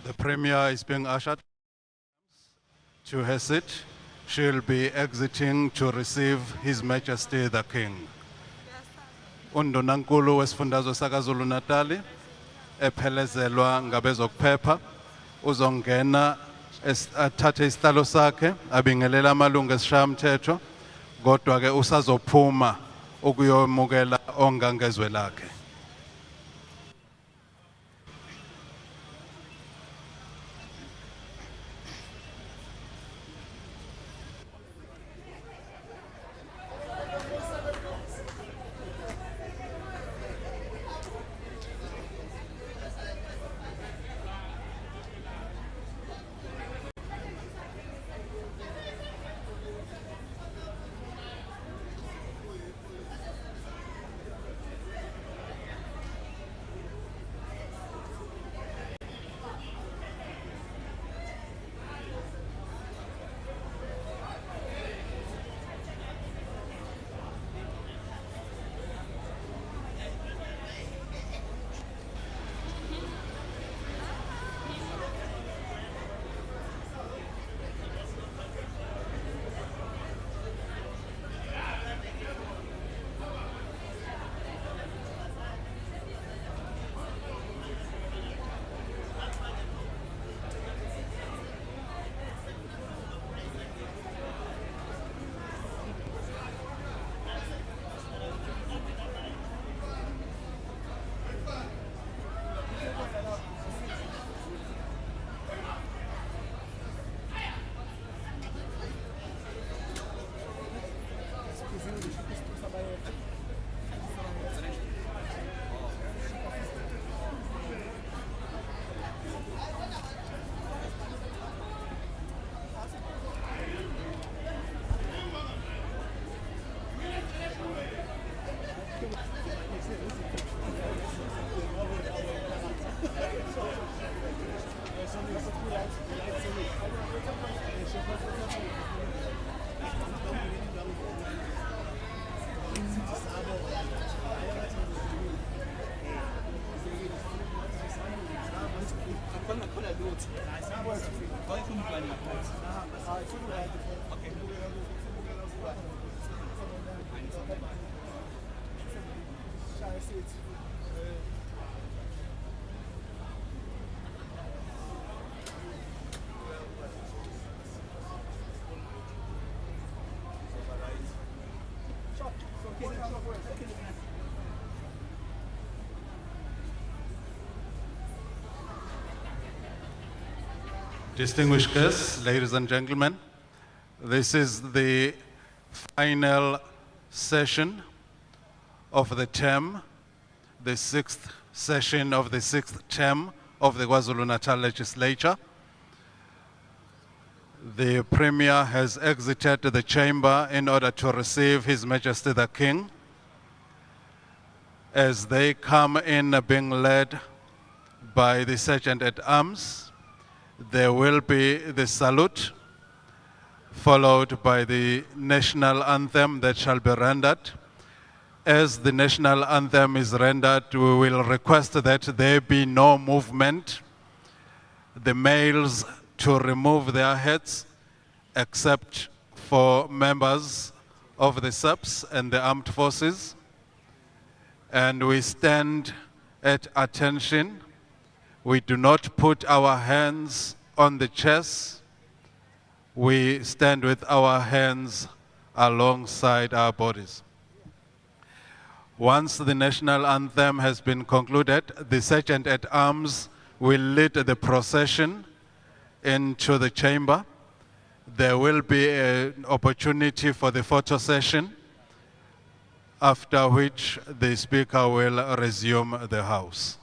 The Premier is being ushered to her seat. She'll be exiting to receive His Majesty the King. Undunankulu wesifundazwe sakaZulu-Natal ephelezelwa ngabezokuphepha uzongena athathe isihlalo sakhe abingelela amalungu esishayamthetho kodwa ke usazophuma ukuyomukela ongangezwe lakhe. Distinguished guests, ladies and gentlemen, this is the final session of the term, the sixth session of the sixth term of the KwaZulu-Natal legislature. The Premier has exited the chamber in order to receive His Majesty the King. As they come in being led by the Sergeant at Arms, there will be the salute, followed by the national anthem that shall be rendered. As the national anthem is rendered, we will request that there be no movement. The males to remove their hats, except for members of the SABC and the armed forces. And we stand at attention. We do not put our hands on the chest. We stand with our hands alongside our bodies. Once the national anthem has been concluded, the Sergeant at Arms will lead the procession into the chamber. There will be an opportunity for the photo session, after which the Speaker will resume the House.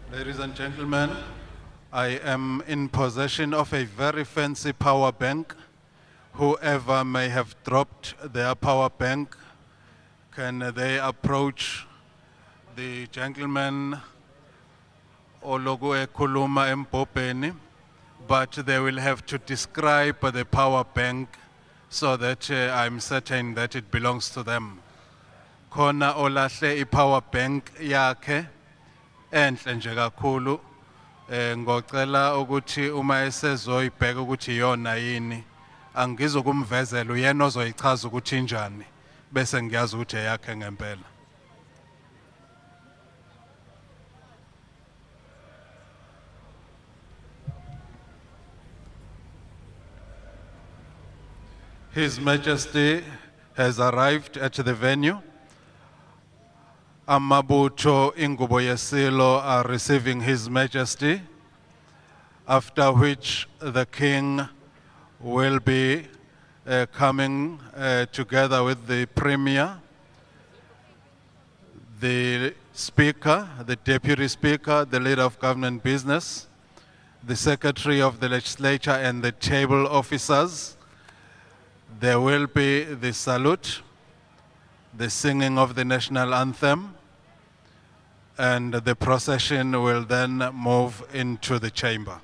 Ladies and gentlemen, I am in possession of a very fancy power bank. Whoever may have dropped their power bank, can they approach the gentleman oloku ekhuluma empopeni, but they will have to describe the power bank so that I'm certain that it belongs to them. Khona olahle I-power bank yakhe enhle nje kakhulu, ngocela ukuthi uma esezoyibheka ukuthi iyona yini angizokumvezela uyena ozoyichaza ukuthi injani bese ngiyazi ukuthi eyakhe ngempela. His Majesty has arrived at the venue. Amabutho ingubo yesilo are receiving His Majesty, after which the King will be coming together with the Premier, the Speaker, the Deputy Speaker, the Leader of Government Business, the Secretary of the Legislature and the table officers. There will be the salute, the singing of the national anthem, and the procession will then move into the chamber.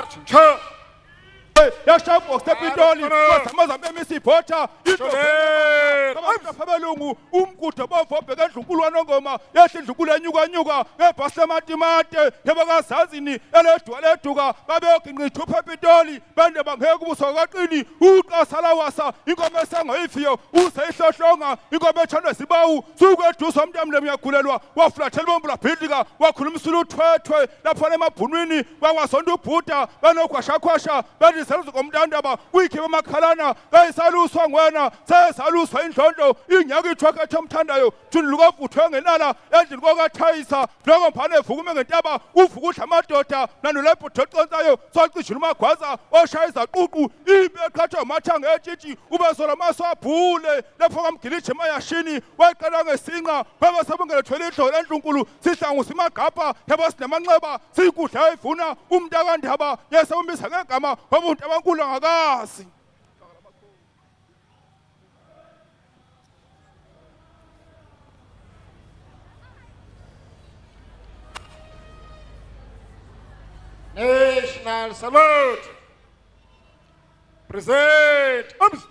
Charge. Charge. Yashabo sepitoli bazamaza bemisipota abelungu umgude bavobheka endlukulwana ngoma yehla indlukula nyuka ngebhasi lamatimate yebakazazini eledwa babeyoginqa ithupha epitoli bande bangeke ubuso kaqini uqasalawasa inkomo esengayifiyo useyihlohlonga inkomo ethandwe zibawu suku eduza umntamlemi yakhulelwa wafulathela bombula bhidlika wakhuluma uthwethwe lapho emabhunwini bakwasonto ubhuda banogwashakhwasha komntandaba uyikhipha amakhalana kayisaluswa ngwena sesaluswa indlondlo inyaka ithwakethe omthandayo thuni lukavuthwe ngenala endlini kokathayisa noko mphane evukume ngentaba uvuka udla amadoda nanolebhudo oconsayo socijula umagwaza oshaya izaququ impi eqhathwa umathanga etshitshi ubesola maso abhule lapho kamgiliji emayashini wayiqala ngesinqa babe sebungelethwele idlola endlunkulu sihlangu simagabha yabo sinamanxeba siyikudla evuna umntakandaba yesewumisa ngegama wabuntu abankulu angakazi. National salute. Present. Oops.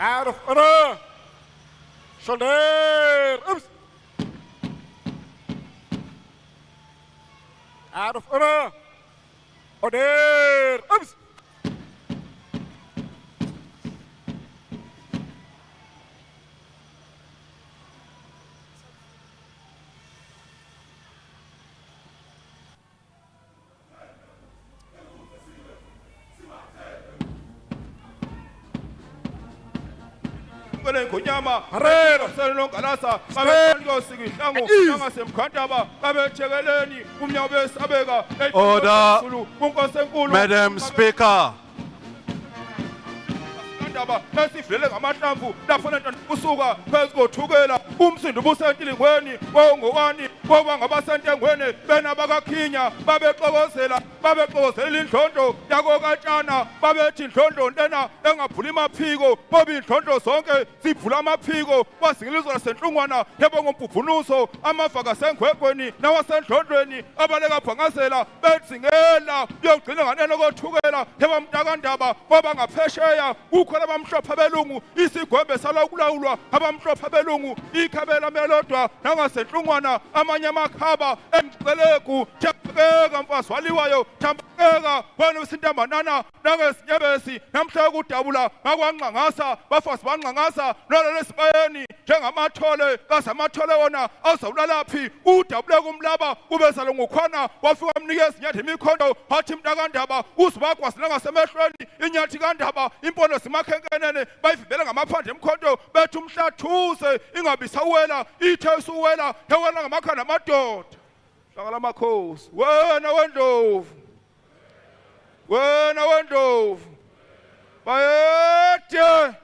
Out of order. Shoulder. Oops. Out of order. Order. Oops. Kunyama, Harera, Salon Galasa, Sabengo Sigi, Nanga Semkantaba, Kabechegeleni, Umyabe Sabega, Order. Madam Speaker. Nasifile ngamahlamvu lafanele usuka phezulu thukela umsindo busentilingweni wongowani ngoba ngabasentengweni bena bakakhinya babexokozela indlondlo yakokatshana babethi indlondlo lena engaphula imaphiko ngoba indlondlo zonke ziphula amaphiko kwazingilizwa lasenhlungwana yebo ngombubhunuso amavaka sengwegweni nawasendlondlweni abaleka bhangasela bedzingela yogcina nganeno kothukela yebo mntakandaba ngoba ngaphesheya ukhona abamhlophe abelungu isigwembe salokulawulwa abamhlophe abelungu ikhabela melodwa nangasenhlungwana amanye amakhaba emcelegu thambeka mfazi waliwayo thambeka wena usintambanana nangezinyebesi namhla kudabula ngakwanqangasa bafazi banqangasa nalolesibayeni njengamathole kaZamathole wona azawulalaphi udabule kumlaba kube salo ngokhwana wafika amnikeza inyathi imikhondo wathi mntakandaba uzibagwa sinangasemehlweni inyathi kandaba impondo zimakhenkenene bayivimbele ngamaphandle emkhonto bethi umhlathuse ingabi sawela ithe suwela hewela ngamakhanda amadoda hlaka lamakhosi wena wendlovu bayede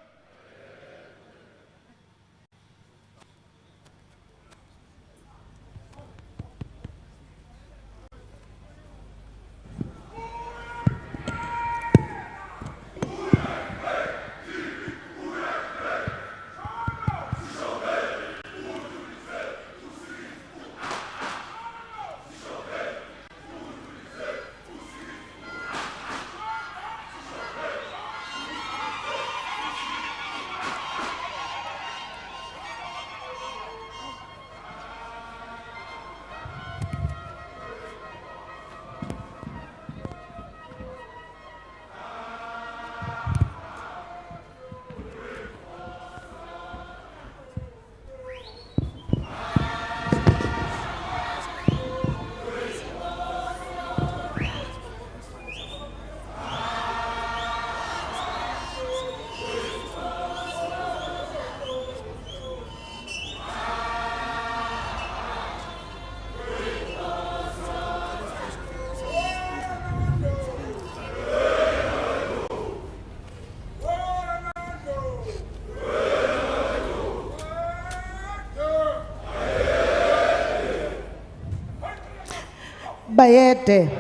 Bayede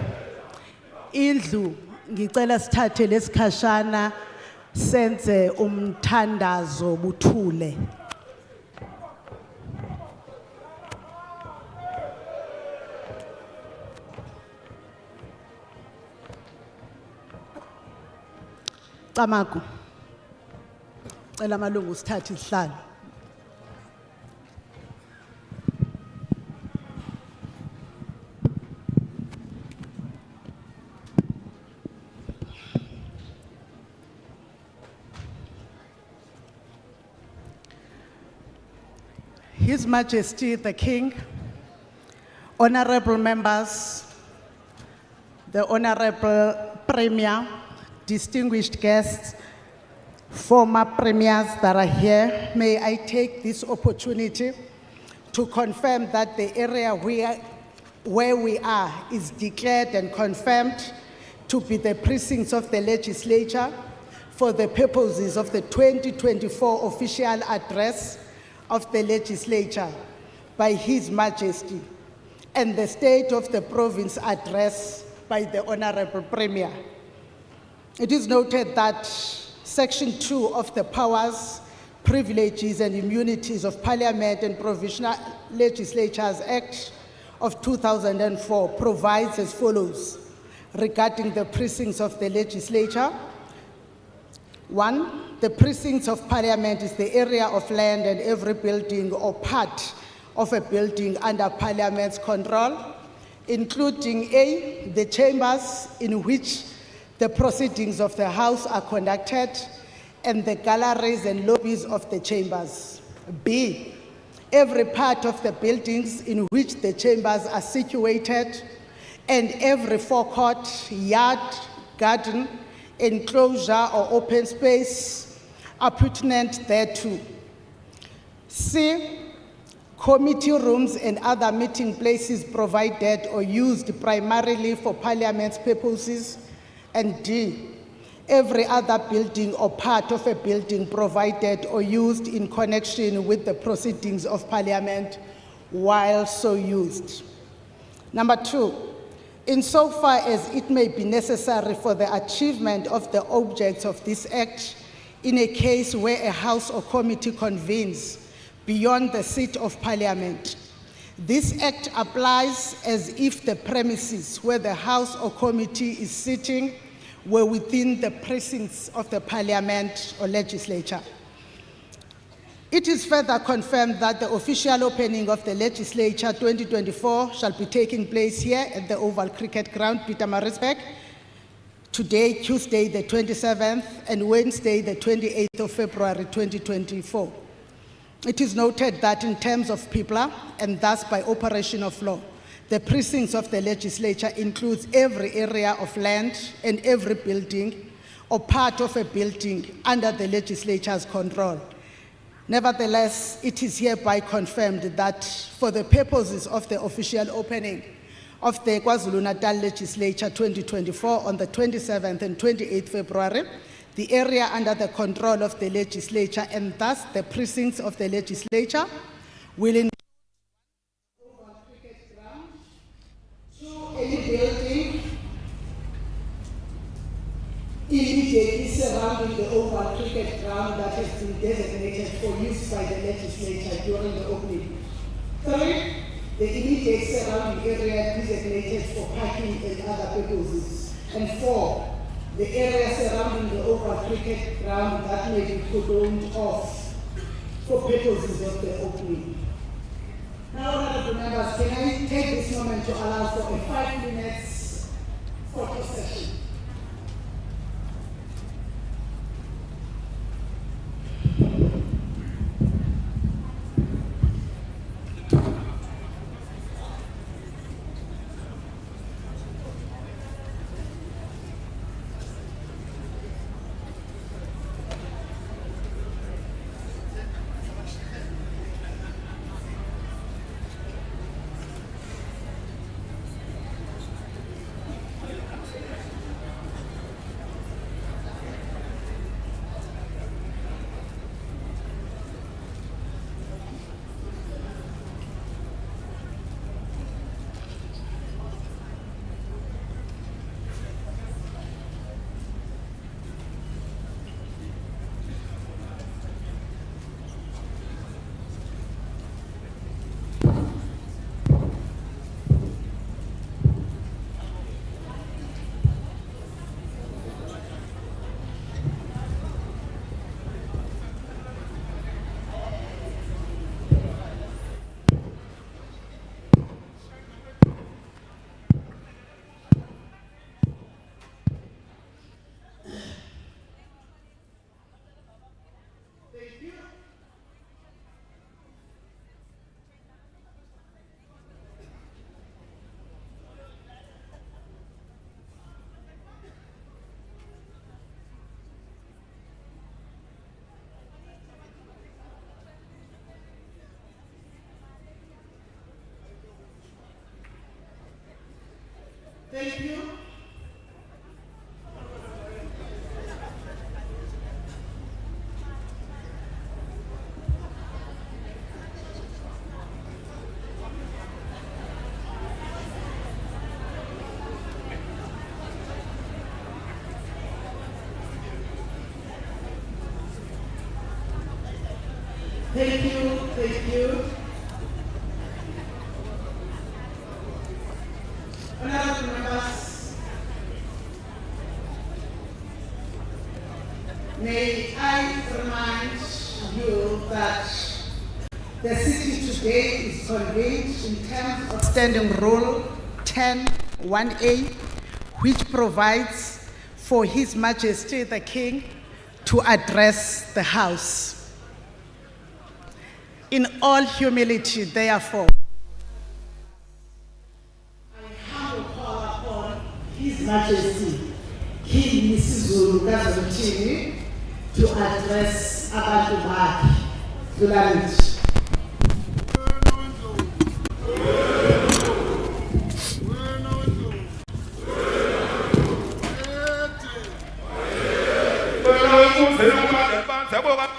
indlu ngicela sithathe lesikhashana senze umthandazo buthule. Camagu cela amalungu sithathe isihlalo. His Majesty the King, honorable members, the honorable Premier, distinguished guests, former premiers that are here, may I take this opportunity to confirm that the area where we are is declared and confirmed to be the precincts of the legislature for the purposes of the 2024 official address of the legislature by His Majesty and the State of the Province address by the Honorable Premier. It is noted that Section 2 of the Powers, Privileges and Immunities of Parliament and Provincial Legislatures Act of 2004 provides as follows regarding the precincts of the legislature. 1. The precincts of Parliament is the area of land and every building or part of a building under Parliament's control, including A, the chambers in which the proceedings of the House are conducted and the galleries and lobbies of the chambers. B, every part of the buildings in which the chambers are situated and every forecourt, yard, garden, enclosure or open space appurtenant thereto. C, committee rooms and other meeting places provided or used primarily for Parliament's purposes. And D, every other building or part of a building provided or used in connection with the proceedings of Parliament while so used. Number 2, insofar as it may be necessary for the achievement of the objects of this Act in a case where a House or committee convenes beyond the seat of Parliament. This Act applies as if the premises where the House or committee is sitting were within the precincts of the Parliament or legislature. It is further confirmed that the official opening of the legislature 2024 shall be taking place here at the Oval Cricket Ground, Pietermaritzburg, today, Tuesday the 27th, and Wednesday the 28th of February 2024. It is noted that in terms of people, and thus by operation of law, the precincts of the legislature includes every area of land and every building or part of a building under the legislature's control. Nevertheless, it is hereby confirmed that for the purposes of the official opening of the KwaZulu-Natal Legislature 2024 on the 27th and 28th February, the area under the control of the legislature and thus the precincts of the legislature will include one cricket ground, 2 any building immediately surrounding the oval cricket ground that has been designated for use by the legislature during the opening. 3, the immediate surrounding area designated for parking and other purposes. And 4, the area surrounding the oval cricket ground that may be cordoned off for purposes of the opening. Now, honorable members, can I take this moment to allow for a 5 minutes photo session? Thank you. Thank you, thank you. Honorable members, may I remind you that the city today is convened in terms of Standing Rule 10(1)(a), which provides for His Majesty the King to address the House. In all humility, therefore, I humbly call upon His Majesty King Misuzulu KwaZwelithini to address abantu bakhe. Dulamithi.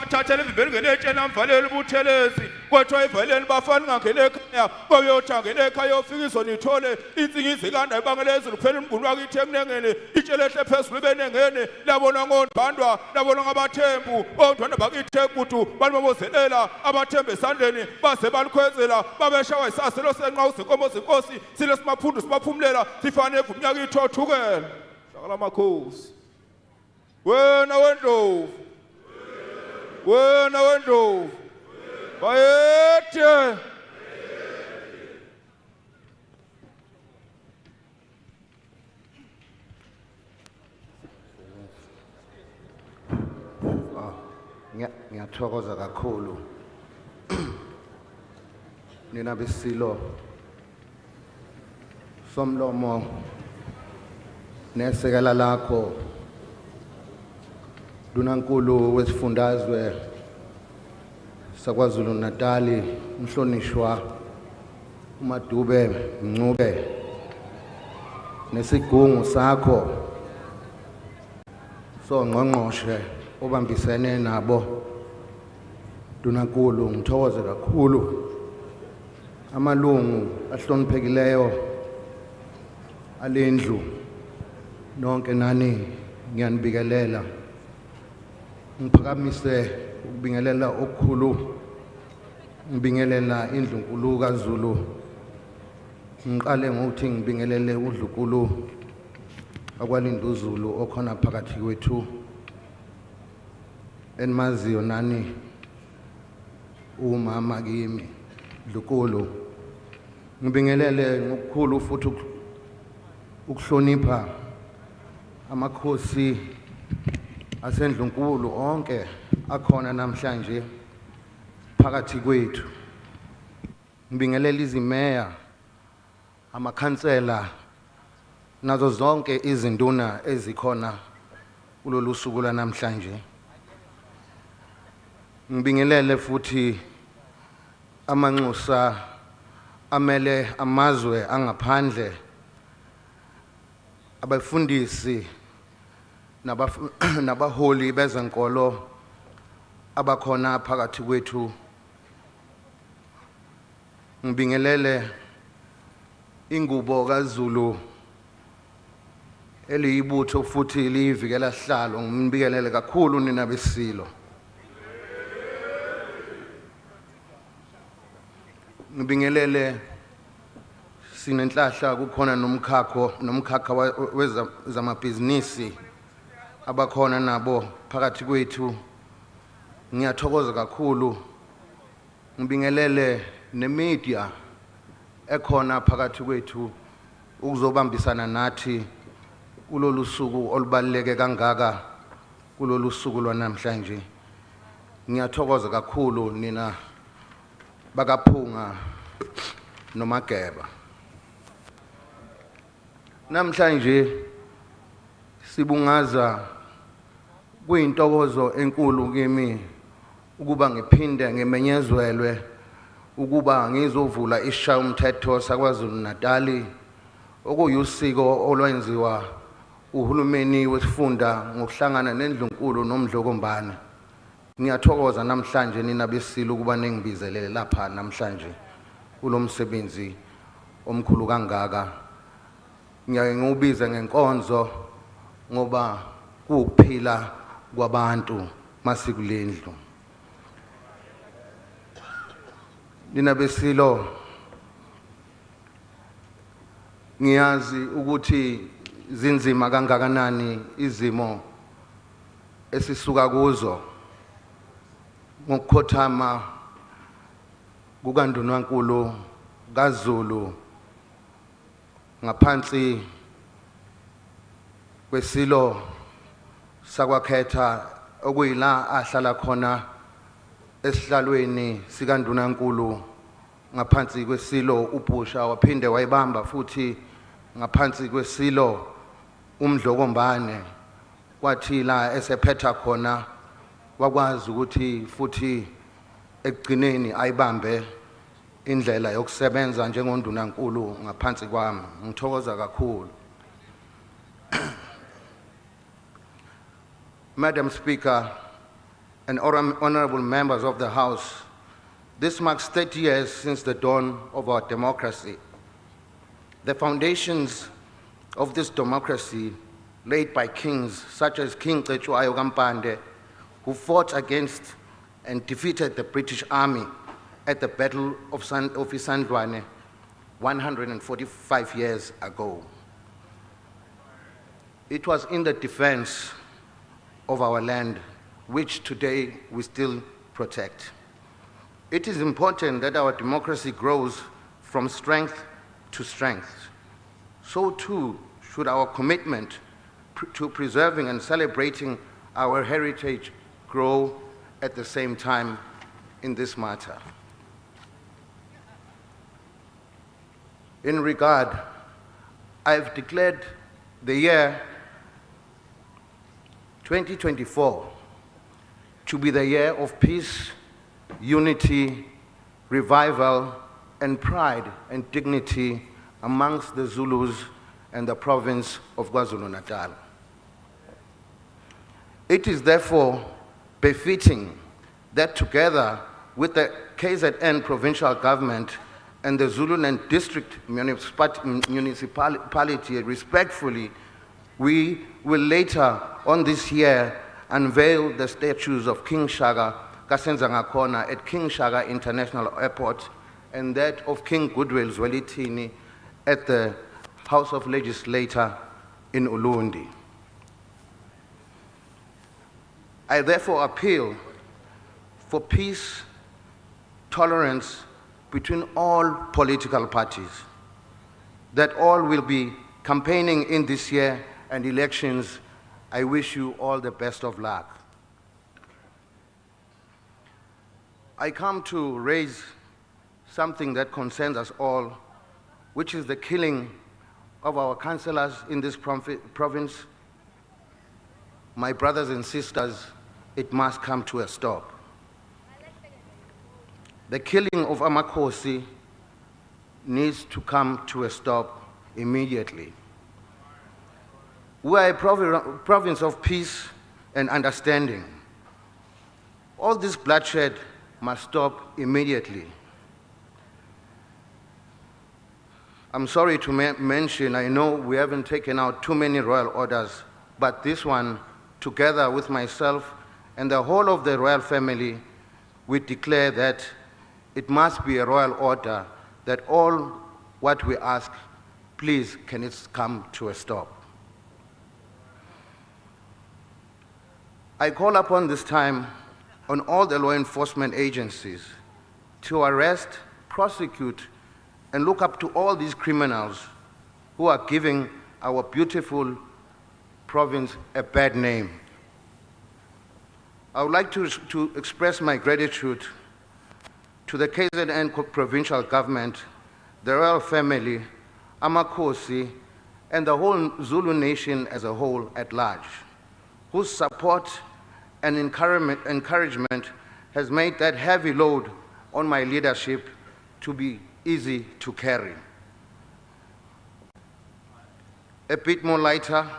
thathela ivimbeli etshena mvaleli buthelezi kwathiwa ivaleni bafana ngangena ekhaya bayotshangela ekhaya yofika nithole insingizi kanda ibangela ezulu kuphela umguni wakithi ekunengene itshelehle phezulu benengene labona ngondwandwa labona ngabathembu ondwandwa bakithi ekudu balibobozelela abathembu esandleni baze balikhwezela babeshawa isaselo senqa uzinkomo zenkosi sile simaphundu simaphumulela sifane evumnyaka ithothukela shakala makhosi wena wendlovu wena wendlovu bayethe ngiyathokoza kakhulu nina besilo somlomo nesekela lakho Dunankulu wesifundazwe saKwaZulu-Natal umhlonishwa uMadube Mncube nesigungu sakho songqongqoshe obambisene nabo Dunankulu ngithokoze kakhulu amalungu ahloniphekileyo alendlu nonke nani ngiyanibikelela ngiphakamise ukubingelela okukhulu ngibingelela indlu nkulu kaZulu ngiqale ngokuthi ngibingelele uDlunkulu akwaLinduzulu okhona phakathi kwethu enmaziyo nani umama kimi Dlunkulu ngibingelele ngokukhulu futhi ukuhlonipha amakhosi asendlunkulu onke akhona namhlanje phakathi kwethu ngibingelela izimeya amakhansela nazo zonke izinduna ezikhona kulolu suku namhlanje ngibingelele futhi amanxusa amele amazwe angaphandle abafundisi nabaholi bezenkolo abakhona phakathi kwethu ngibingelele ingubo kaZulu eliyibutho futhi liyivikela sihlalo ngibingelele kakhulu nina besilo ngibingelele sinenhlahla kukhona nomkhakha wezamabhizinisi abakhona nabo phakathi kwethu ngiyathokoza kakhulu ngibingelele nemedia ekhona phakathi kwethu ukuzobambisana nathi kulolu suku olubaleke kangaka kulolu suku lwanamhlanje ngiyathokoza kakhulu nina bakaphunga nomageba namhlanje sibungaza kuyintokozo enkulu kimi ukuba ngiphinde ngemenyezelwe ukuba ngizovula isishaya umthetho saKwaZulu-Natal okuyusiko olwenziwa uhulumeni wesifunda ngokuhlangana nendlunkulu nomdlokombane ngiyathokoza namhlanje nina besilo ukuba ningibizelele lapha namhlanje kulomsebenzi omkhulu kangaka ngiyakubiza ngenkonzo ngoba kuphila kwabantu masikulendlu nina besilo ngiyazi ukuthi zinzima kangakanani izimo esisuka kuzo ngokukhothama kukaNdunankulu kaZulu ngaphansi kwesilo sakwakhetha okuyila ahlala khona esihlalweni sikaNdunankulu ngaphansi kwesilo uBhusha waphinde wayibamba futhi ngaphansi kwesilo umdlokombane kwathi la esephetha khona wakwazi ukuthi futhi ekugcineni ayibambe indlela yokusebenza njengoNdunankulu ngaphansi kwami ngithokoza kakhulu Madam Speaker and honorable members of the House, this marks 30 years since the dawn of our democracy. The foundations of this democracy laid by kings such as King Cetshwayo Kampande, who fought against and defeated the British Army at the Battle of Isandlwane 145 years ago. It was in the defense of our land, which today we still protect. It is important that our democracy grows from strength to strength. So too should our commitment to preserving and celebrating our heritage grow at the same time in this matter. in regard, I've declared the year 2024 to be the year of peace, unity, revival, and pride and dignity amongst the Zulus and the province of KwaZulu-Natal. It is therefore befitting that together with the KZN provincial government and the Zululand district municipality respectfully, we will later on this year unveil the statues of King Shaka kaSenzangakhona at King Shaka International Airport and that of King kaZwelithini at the House of Legislature in Ulundi. I therefore appeal for peace, tolerance between all political parties, that all will be campaigning in this year and elections. I wish you all the best of luck. I come to raise something that concerns us all, which is the killing of our councillors in this province. My brothers and sisters, it must come to a stop. The killing of Amakosi needs to come to a stop immediately. We are a province of peace and understanding. All this bloodshed must stop immediately. I'm sorry to mention, I know we haven't taken out too many royal orders, but this one, together with myself and the whole of the royal family, we declare that it must be a royal order, that all what we ask, please, can it come to a stop. I call upon this time on all the law enforcement agencies to arrest, prosecute, and look up to all these criminals who are giving our beautiful province a bad name. I would like to express my gratitude to the KZN provincial government, the royal family, Amakosi, and the whole Zulu nation as a whole at large, whose support and encouragement has made that heavy load on my leadership to be easy to carry. A bit more lighter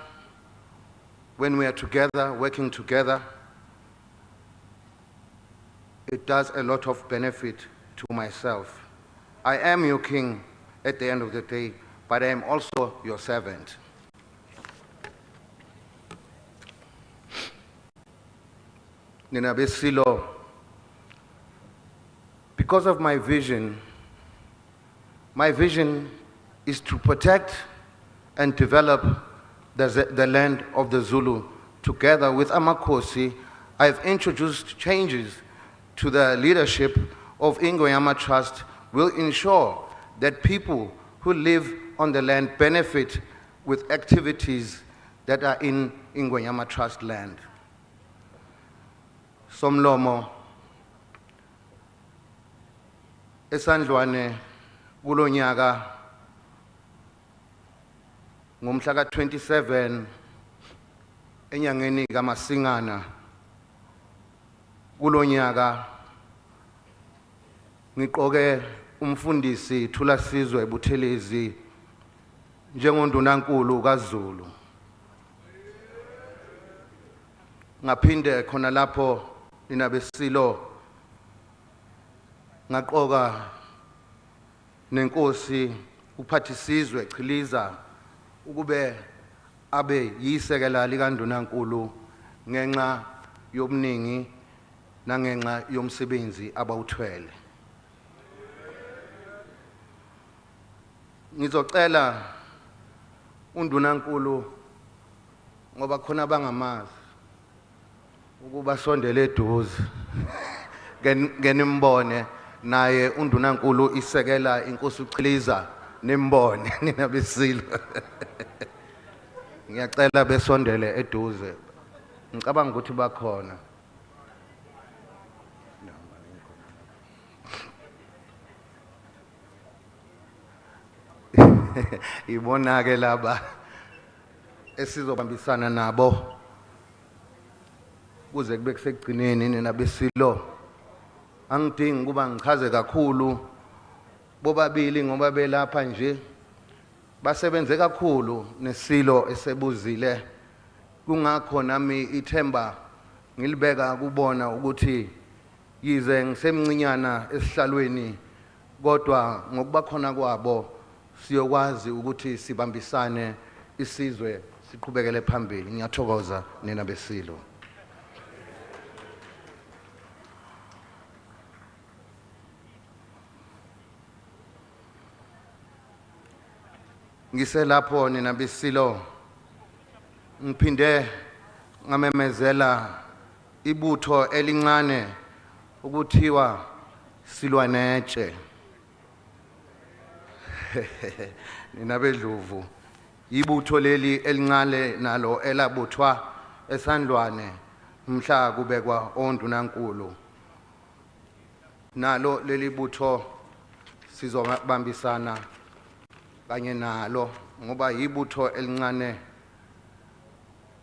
when we are together, working together. It does a lot of benefit to myself. I am your king at the end of the day, but I am also your servant. Nina Besilo, because of my vision is to protect and develop the land of the Zulu. Together with Amakosi, I've introduced changes to the leadership of Ingonyama Trust will ensure that people who live on the land benefit with activities that are in Ingonyama Trust land. Somlomo, esandlwane kulo nyaka ngomhla ka-27 enyangeni kaMasingana kulo nyaka ngiqoke umfundisi Thulasizwe Buthelezi njengondunankulu kaZulu. Ngaphinde khona lapho Nina Besilo ngaqoka nenkosi uPhathisizwe Chiliza ukube abe yisekela likandunankulu ngenxa yobuningi nangenxa yomsebenzi abawuthwele. Ngizocela undunankulu ngoba khona bangamazi ukuba sondele eduze ngenimbone naye undunankulu isekela inkosi uChiliza nimbone Nina Besilo. Ngiyacela besondele eduze. Ngicabanga ukuthi bakhona. ibona ke laba esizobambisana nabo kuze kube kusegcineni nina besilo angidingi kuba ngichaze kakhulu bobabili ngoba belapha nje basebenze kakhulu nesilo esebuzile kungakho nami ithemba ngilibeka kubona ukuthi yize ngisemncinyana esihlalweni kodwa ngokuba khona kwabo siyokwazi ukuthi sibambisane isizwe siqhubekele phambili. Ngiyathokoza nina besilo. Ngiselapho nina besilo ngiphinde ngamemezela ibutho elincane ukuthiwa silwanetshe. Nina bedlovu ibutho leli elincane nalo elabuthwa esandlwane mhla kubekwa ondunankulu. Nalo leli butho sizobambisana kanye nalo ngoba yibutho elincane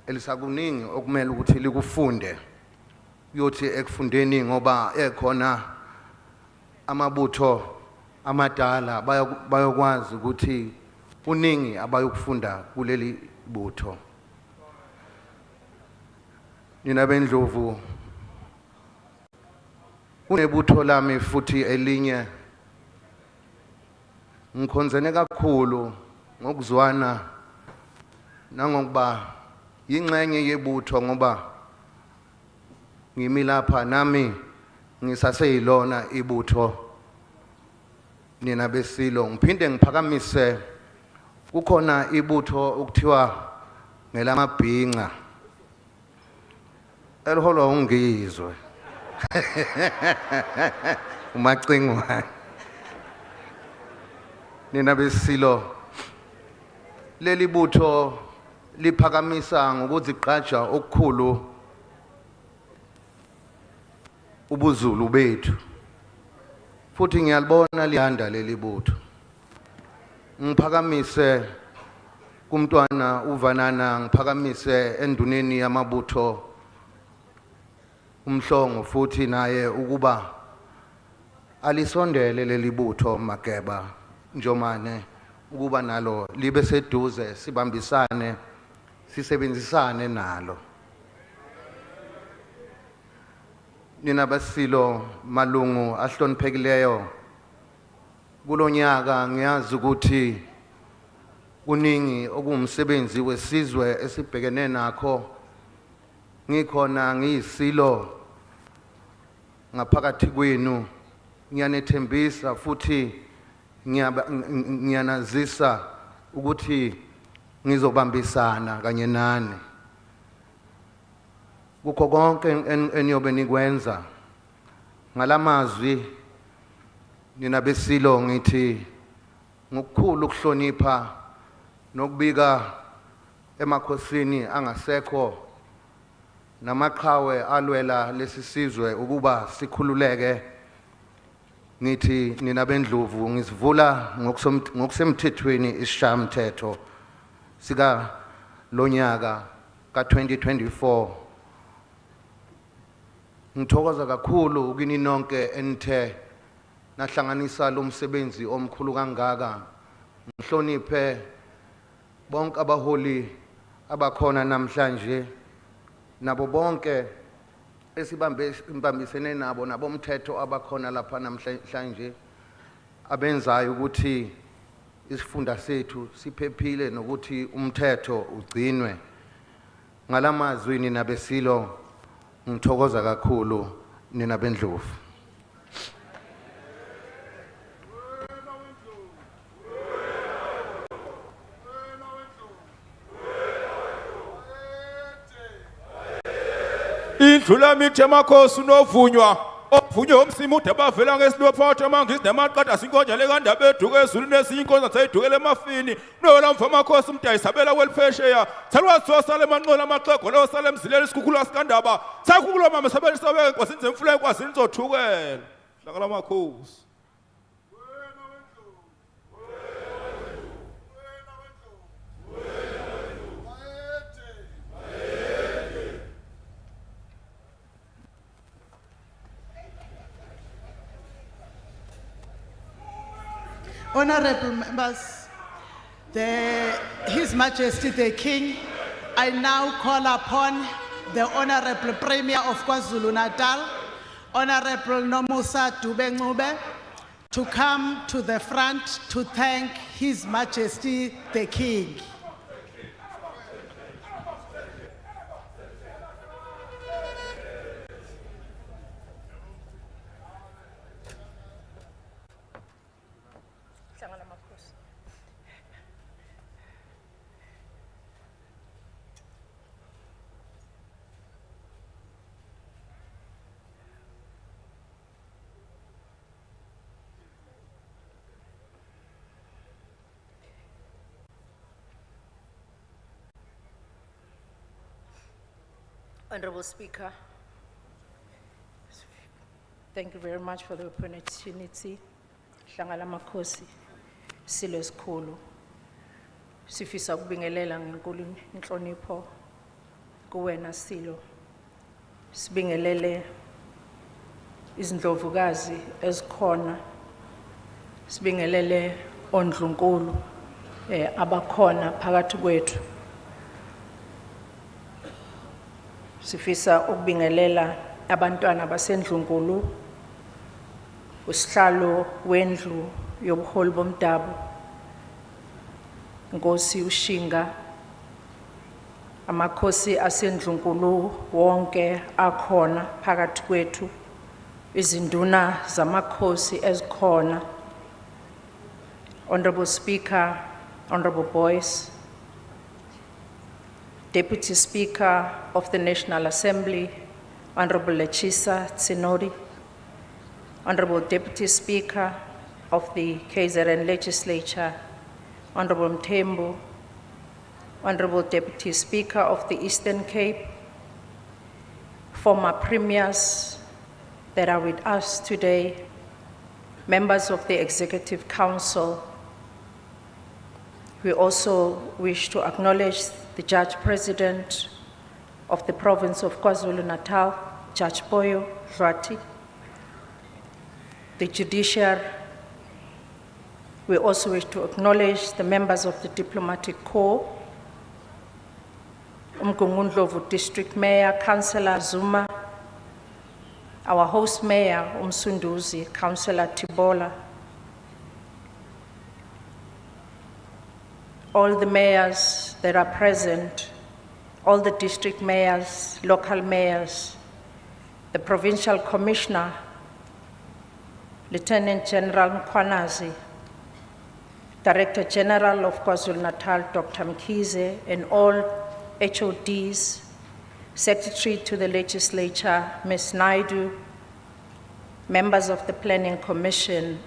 elisakuningi okumele ukuthi likufunde uyothi ekufundeni ngoba ekhona amabutho amadala bayokwazi ukuthi uningi abayokufunda kuleli butho. Nina bendlovu kunebutho lami futhi elinye ngikhonzene kakhulu ngokuzwana nangokuba ingxenye yebutho ngoba ngimi lapha nami ngisaseyilona ibutho. Nina besilo ngiphinde ngiphakamise kukhona ibutho ukuthiwa ngelamabhinqa eliholwa ungizwe umacingwane. Nina besilo leli butho liphakamisa ngokuzigqaja okukhulu ubuzulu bethu futhi ngiyalibona liyanda leli butho. Ngiphakamise kumntwana uvanana ngiphakamise enduneni yamabutho umhlongo futhi naye ukuba alisondele leli butho Mageba Njomane ukuba nalo libe seduze sibambisane sisebenzisane nalo. Nina basilo malungu ahloniphekileyo kulonyaka ngiyazi ukuthi kuningi okumsebenzi wesizwe esibhekene nakho. Ngikhona ngiyisilo ngaphakathi kwenu ngiyanethembisa futhi ngiyanazisa ukuthi ngizobambisana kanye nani kukho konke eniyobe nikwenza. Ngalamazwi nina besilo ngithi ngokukhulu ukuhlonipha nokubika emakhosini angasekho namaqhawe alwela lesisizwe ukuba sikhululeke. Ngithi nina bendlovu ngisivula ngokusemthethweni isishayamathetho sika lonyaka ka-2024. Ngithokoza kakhulu ukini nonke enithe nahlanganisa lo msebenzi omkhulu kangaka. Ngihloniphe bonke abaholi abakhona namhlanje nabo bonke esibambisene nabo nabomthetho abakhona lapha namhlanje abenzayo ukuthi isifunda sethu siphephile nokuthi umthetho ugcinwe. Ngalamazwi nina besilo ngithokoza kakhulu nina bendlovu. Indlula mithe makhosi unovunywa ovunywe umsimo ude bavela ngesilophatha mangisi nemaqada sinkonja lekandaba eduke ezulu nesinkonza sayidukele emafini nola mva makhosi umdayisabela kweliphesheya salwaziwa sale manqola amaxego lo sale emzilela isikhukhula sikandaba sakhukhula mama sabelisa beke kwasinze emfuleni kwazini zothukela hlakala makhosi. Honorable members, His Majesty the King, I now call upon the Honorable Premier of KwaZulu-Natal, Honorable Nomusa Dube-Ncube, to come to the front to thank His Majesty the King. Honorable Speaker, thank you very much for the opportunity. Hlangana makhosi silo esikhulu. Sifisa ukubingelela ngenkulu inhlonipho kuwena Silo. Sibingelele izindlovukazi ezikhona. Sibingelele ondlunkulu abakhona phakathi kwethu. Sifisa ukubingelela abantwana basendlunkulu, usihlalo wendlu yobuholi bomdabu, Nkosi uShinga, amakhosi asendlunkulu wonke akhona phakathi kwethu, izinduna zamakhosi ezikhona. Honorable Speaker, Honorable Boys, Deputy Speaker of the National Assembly, Honorable Lechisa Tsinori, Honorable Deputy Speaker of the KZN Legislature, Honorable Mthembu, Honorable Deputy Speaker of the Eastern Cape, former premiers that are with us today, members of the Executive Council. We also wish to acknowledge the Judge President of the province of KwaZulu-Natal, Judge Boyo Rati, the Judiciary. We also wish to acknowledge the members of the Diplomatic Corps, Umgungundlovu District Mayor, Councillor Zuma, our host mayor, Umsunduzi, Councillor Tibola, all the mayors that are present, all the district mayors, local mayors, the provincial commissioner, Lieutenant General Mkhwanazi, Director General of KwaZulu-Natal, Dr. Mkhize, and all HODs, Secretary to the Legislature, Ms. Naidu, members of the Planning Commission,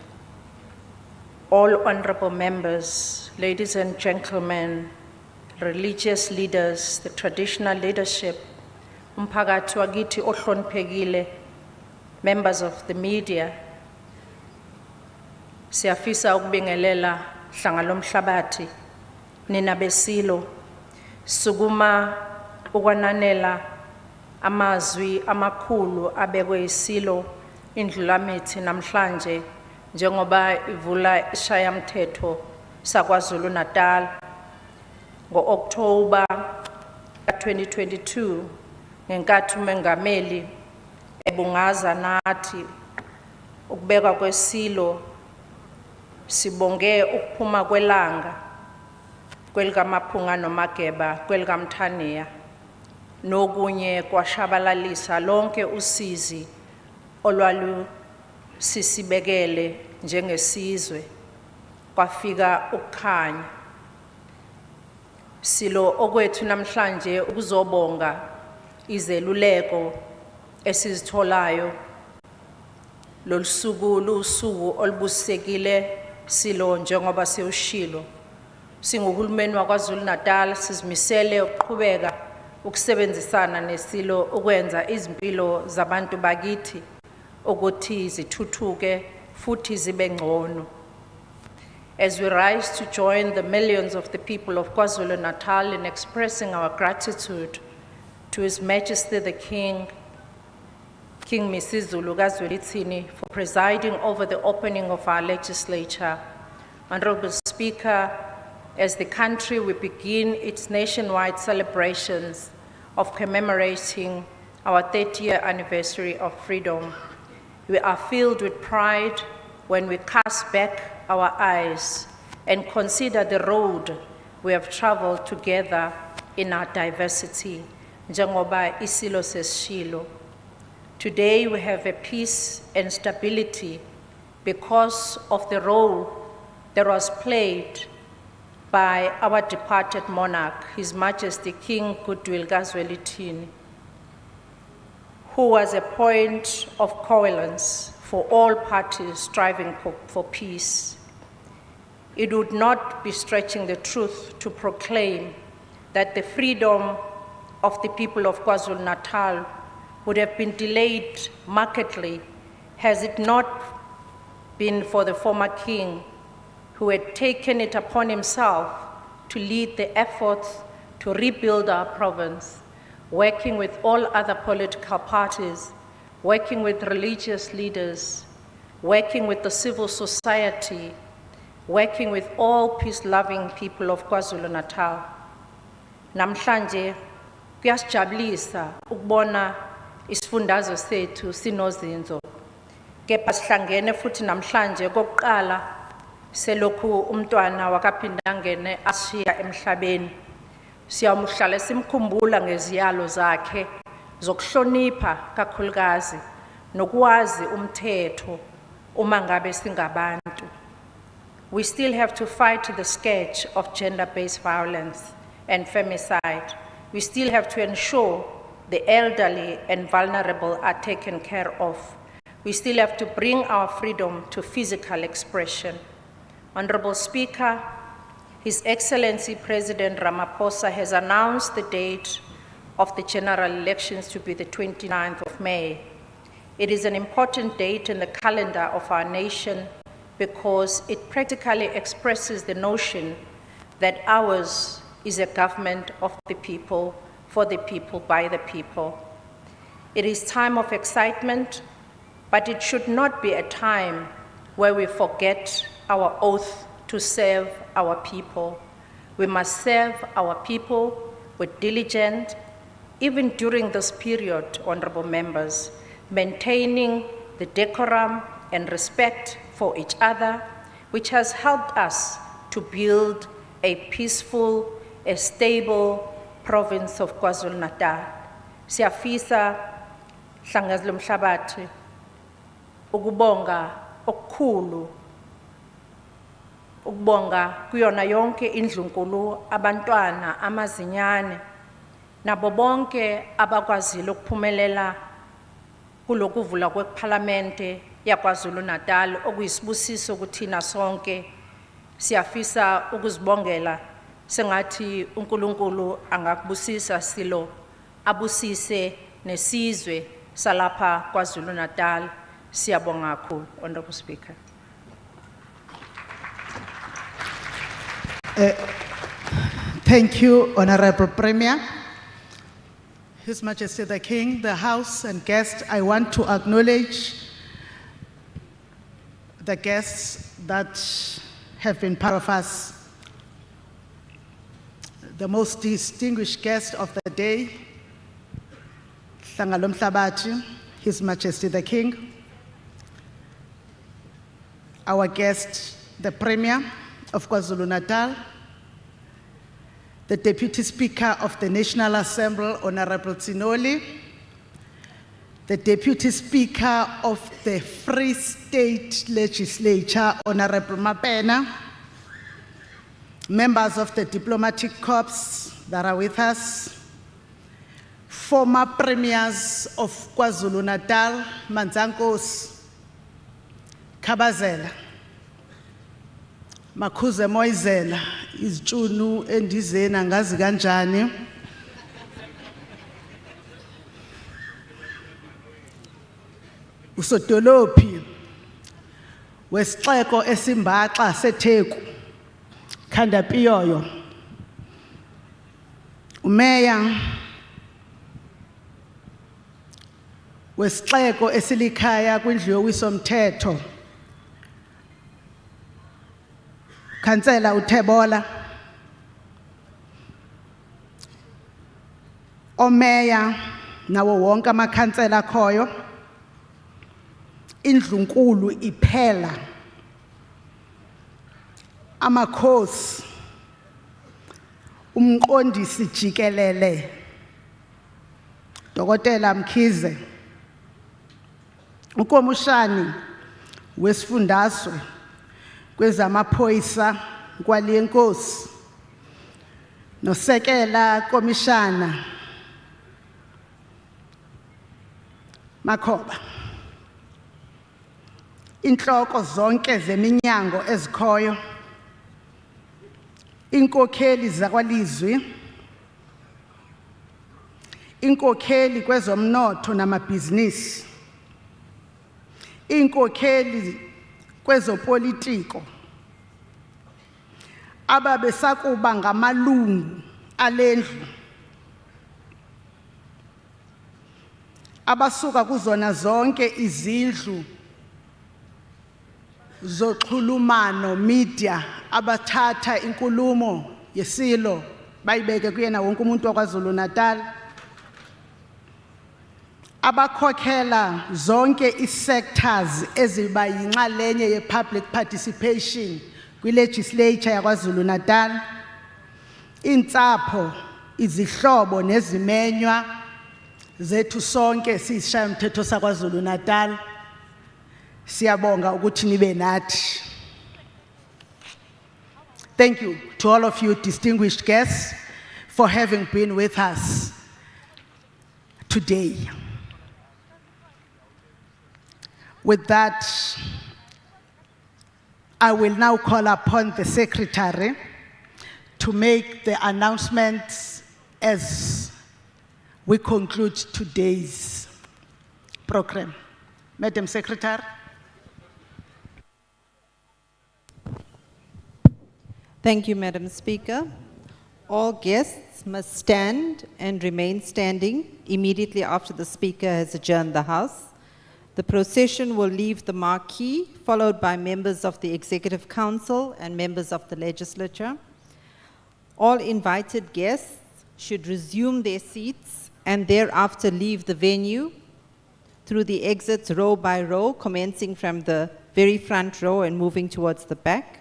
all honorable members, ladies and gentlemen, religious leaders, the traditional leadership, umphakathi wakithi ohloniphekile, members of the media, siyafisa ukubingelela hlanga lomhlabathi, nina besilo, sukuma ukwananela amazwi amakhulu abekwe isilo indlulamithi namhlanje njengoba ivula ishayamthetho saKwaZulu-Natal ngo-October 2022 ngenkathi umengameli ebungaza nathi ukubekwa kwesilo sibonge ukuphuma kwelanga kwelikaMaphunga noMageba kwelikaMthaniya nokunye kwashabalalisa lonke usizi olwalu sisibekele njengesizwe kwafika ukukhanya. Silo okwethu namhlanje ukuzobonga izeluleko esizitholayo lolusuku lusuku olubusekile silo njengoba sewushilo. Singuhulumeni waKwaZulu-Natal sizimisele ukuqhubeka ukusebenzisana nesilo ukwenza izimpilo zabantu bakithi ukuthi zithuthuke futhi zibe ngcono. As we rise to join the millions of the people of KwaZulu-Natal in expressing our gratitude to His Majesty the King, King Misuzulu kaZwelithini, for presiding over the opening of our legislature, Honorable Speaker, as the country we begin its nationwide celebrations of commemorating our 30th anniversary of freedom, we are filled with pride when we cast back our eyes and consider the road we have traveled together in our diversity. Njengoba isilo sesishilo. Today we have a peace and stability because of the role that was played by our departed monarch, His Majesty King KwaZwelithini, who was a point of coalescence for all parties striving for peace. It would not be stretching the truth to proclaim that the freedom of the people of KwaZulu-Natal would have been delayed markedly has it not been for the former king who had taken it upon himself to lead the efforts to rebuild our province, working with all other political parties, working with religious leaders, working with the civil society, working with all peace-loving people of KwaZulu-Natal. Namhlanje kuyasijabulisa ukubona isifundazwe sethu sinozinzo. Kepha sihlangene futhi namhlanje kokuqala selokhu umntwana wakaphindangene ashiya emhlabeni. Siyamuhlala simkhumbula ngeziyalo zakhe zokuhlonipha kakhulukazi nokwazi umthetho uma ngabe singabantu. We still have to fight the scourge of gender-based violence and femicide. We still have to ensure the elderly and vulnerable are taken care of. We still have to bring our freedom to physical expression. Honorable Speaker, His Excellency President Ramaphosa has announced the date of the general elections to be the 29th of May. It is an important date in the calendar of our nation because it practically expresses the notion that ours is a government of the people, for the people, by the people. It is time of excitement, but it should not be a time where we forget our oath to serve our people. We must serve our people with diligence, even during this period, honorable members, maintaining the decorum and respect for each other, which has helped us to build a peaceful, a stable province of KwaZulu-Natal. Siyafisa hlangazelo mhlabathi ukubonga okukhulu, ukubonga kuyona yonke indlunkulu, abantwana, amazinyane, nabo bonke abakwazile ukuphumelela kulokuvula kweParlamente yaKwaZulu-Natal okuyisibusiso kuthina sonke. Siyafisa ukuzibongela sengathi uNkulunkulu angakubusisa silo abusise nesizwe salapha KwaZulu-Natal. Siyabonga kakhulu, Honorable Speaker. Thank you, Honorable Premier. His Majesty the King, the House and guests, I want to acknowledge the guests that have been part of us. The most distinguished guest of the day, Hlangalo Mhlabathi, His Majesty the King. Our guest, the Premier of KwaZulu-Natal, the Deputy Speaker of the National Assembly, Honorable Tsinoli, the Deputy Speaker of the Free State Legislature, Honorable Mapena, members of the diplomatic corps that are with us, former premiers of KwaZulu-Natal, Manzankos, Kabazela, Makhuze Moizela, Izchunu endizena ngazi kanjani. Usodolophi wesixeko esimbaxa seTheku, Khandapiyoyo, umeya wesixeko esilikhaya kwindlu yowiso mthetho, Councillor Uthebola, omeya nawo wonke amakhansela akhoyo, indlu nkulu iphela, amakhosi, umqondisi jikelele, Dokotela Mkhize, ukomushani wesifundazwe kwezamaphoyisa kwaliyenkosi, nosekela komishana Makhoba, inhloko zonke zeminyango ezikhoyo, inkokheli zakwalizwi, inkokheli kwezomnotho namabhizinisi, inkokheli kwezopolitiko, ababesakuba ngamalungu alendlu, abasuka kuzona zonke izindlu zoxhulumano media, abathatha inkulumo yesilo bayibeke kuyena wonke umuntu waKwaZulu-Natal, abakhokhela zonke isectors eziba yinxalenye ye-public participation kwi-legislature yaKwaZulu-Natal, insapho, izihlobo nezimenywa zethu sonke siyishayamthetho saKwaZulu-Natal, siyabonga ukuthi nibe nathi. Thank you to all of you distinguished guests for having been with us today. With that, I will now call upon the Secretary to make the announcements as we conclude today's program. Madam Secretary. Thank you, Madam Speaker. All guests must stand and remain standing immediately after the Speaker has adjourned the House. The procession will leave the marquee, followed by members of the Executive Council and members of the Legislature. All invited guests should resume their seats and thereafter leave the venue through the exits row by row, commencing from the very front row and moving towards the back.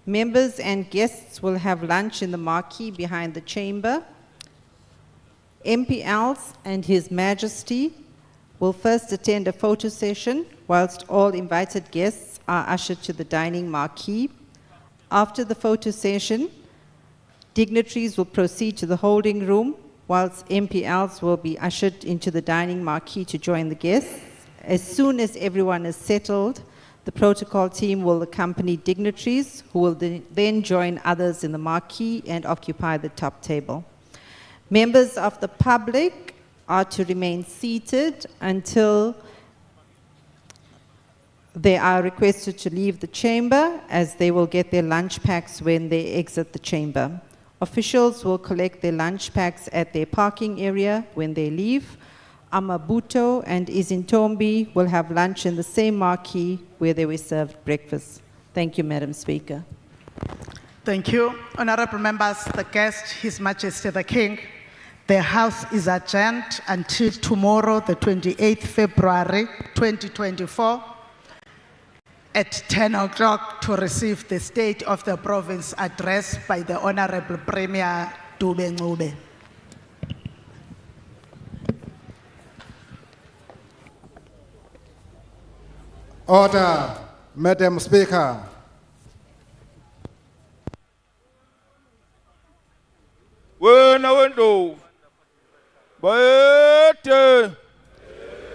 Members and guests will have lunch in the marquee behind the chamber. MPLs and His Majesty will first attend a photo session, whilst all invited guests are ushered to the dining marquee. After the photo session, dignitaries will proceed to the holding room, whilst MPLs will be ushered into the dining marquee to join the guests. As soon as everyone is settled, the protocol team will accompany dignitaries, who will then join others in the marquee and occupy the top table. Members of the public are to remain seated until they are requested to leave the chamber, as they will get their lunch packs when they exit the chamber. Officials will collect their lunch packs at their parking area when they leave. Amabuto and Izintombi will have lunch in the same marquee where they were served breakfast. Thank you, Madam Speaker. Thank you. Honorable members, the guest, His Majesty the King, the House is adjourned until tomorrow, the 28th February 2024, at 10 o'clock to receive the State of the Province address by the Honorable Premier Dube Ncube. Order, Madam Speaker. Wena wendlovu bayethe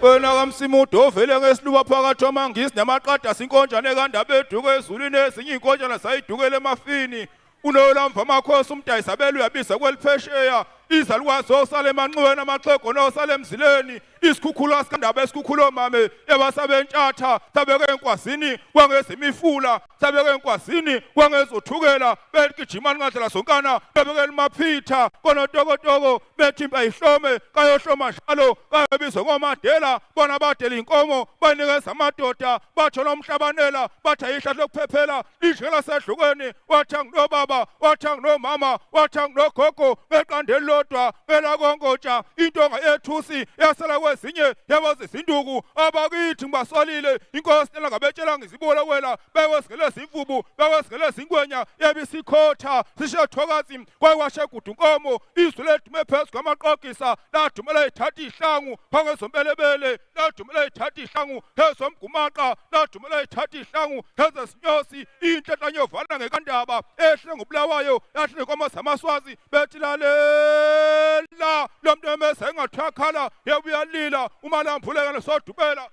wena kamsimude ovele ngesiluba phakathi amangisi namaqada sinkonjane ekandaba eduke ezulwini ezinye inkonjana sayidukela emafini unolamva amakhosi umdayisabelo uyabisa kweliphesheya izalukwazi osale emanxiweni amaxhego nosale emzileni isikhukhula sikandaba esikhukhula omame ebasabentshatha sabeke enkwazini kwangezimifula sabeke enkwazini kwangezothukela begijima ngadlela sonkana bebeke limaphitha konotokotoko bethi bayihlome kayohloma njalo kayebizwe ngomadela bona badela inkomo banikeza amadoda bathola umhlabanela bathi ayihlahla lokuphephela ijela sedlukweni wathanga nobaba wathanga nomama wathanga nogogo beqandeli lodwa belakonkotsha intonga yethusi yasala kwezinye yabazizinduku abakithi ngibasolile inkosi tela ngabetshela ngizibola kwela bewesigele imfubu bewesigele ingwenya yebisikhotha sishethokazi kwakwashe gudunkomo izwi ledume phezu kwamaqogisa ladumela ithatha ihlangu phangezombelebele ladumela ithatha ihlangu phezomgumaqa ladumela ithatha ihlangu phezesinyosi inhlehlanyovana ngekandaba ehle ngobulawayo yahle nenkomo zamaswazi bethi lalela lo muntu emese engathwakhala yebuyalila uma lambuleka nesodubela